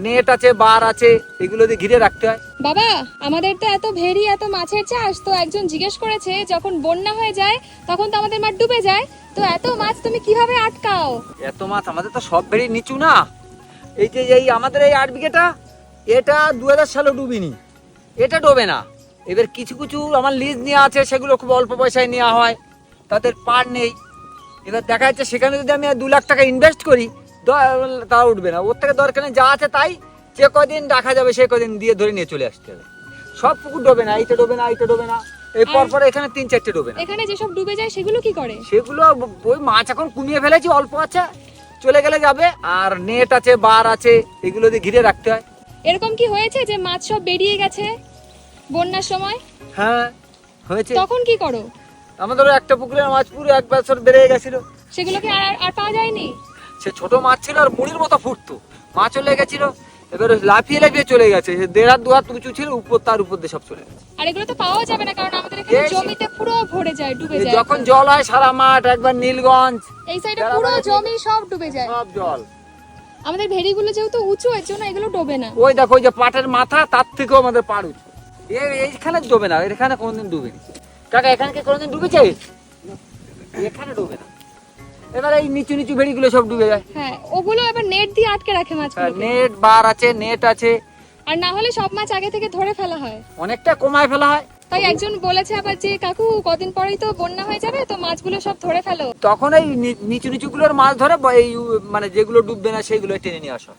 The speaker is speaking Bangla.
নেট আছে, বার আছে, এগুলো দিয়ে ঘিরে রাখতে হয়। বাবা, আমাদের তো এত ভেরি, এত মাছের চাষ, তো একজন জিজ্ঞেস করেছে যখন বন্যা হয়ে যায় তখন তো আমাদের মাঠ ডুবে যায়, তো এত মাছ তুমি কিভাবে আটকাও? এত মাছ আমাদের তো সব ভেড়ি নিচু না। এই যে এই আমাদের এই 8 বিঘাটা, এটা 2000 সালে ডুবিনি, এটা ডোবে না। এবার কিছু কিছু আমার লিজ নেওয়া আছে, সেগুলো খুব অল্প পয়সায় নেওয়া হয়, তাদের পার নেই। এবার দেখা যাচ্ছে সেখানে যদি আমি 2 লাখ টাকা ইনভেস্ট করি, তাও উঠবে না। ওর থেকে দরকার নেই, যা আছে তাই যে কদিন রাখা যাবে সে কদিন দিয়ে ধরে নিয়ে চলে আসতে হবে। সব পুকুর ডোবে না, এইটা ডোবে না, এইটা ডোবে না, এই পরপর এখানে 3-4টে ডোবে না। এখানে যেসব ডুবে যায় সেগুলো কি করে? সেগুলো ওই মাছ এখন কমিয়ে ফেলেছি, অল্প আছে, চলে গেলে যাবে। আর নেট আছে, বার আছে, এগুলো দিয়ে ঘিরে রাখতে হয়। এরকম কি হয়েছে যে মাছ সব বেরিয়ে গেছে বন্যার সময়? হ্যাঁ হয়েছে। তখন কি করো? আমাদেরও একটা পুকুরের মাছ পুরো 1 বছর বেড়ে গেছিল। সেগুলোকে আর আর পাওয়া যায়নি? সে ছোট মাছ ছিল আর মুড়ির মতো ফুটতো, মাছ চলে গেছিল। এবার লাফিয়ে লাফিয়ে চলে গেছে, 1.5 হাত 2 হাত উঁচু ছিল, উপর তার উপর দিয়ে সব চলে গেছে। আর এগুলো তো পাওয়া যাবে না, কারণ আমাদের এখানে জমিতে পুরো ভরে যায়, ডুবে যায়। যখন জল হয় সারা মাঠ, একবার নীলগঞ্জ এই সাইডে পুরো জমি সব ডুবে যায়। সব জল। আমাদের ভেড়িগুলো যেহেতু উঁচু, এর জন্য এগুলো ডোবে না। ওই দেখো, ওই যে পাটের মাথা, তার থেকেও আমাদের পাড় উঁচু। এইখানে ডোবে না, এখানে কোনোদিন ডুবেনি। কাকা এখানে কি কোনোদিন ডুবেছে? এখানে ডুবে না। এবার এই নিচু নিচু ভেড়িগুলো সব ডুবে যায়। হ্যাঁ, ওগুলো এবার নেট দিয়ে আটকে রাখে মাছগুলো। নেট, বার আছে, নেট আছে। আর না হলে সব মাছ আগে থেকে ধরে ফেলা হয়। অনেকটা কমায় ফেলা হয়। তাই একজন বলেছে আবার যে কাকু কদিন পরেই তো বন্যা হয়ে যাবে, তো মাছগুলো সব ধরে ফেলো। তখন এই নিচু নিচু গুলোর মাছ ধরে, এই মানে যেগুলো ডুববে না সেগুলো টেনে নিয়ে আসা।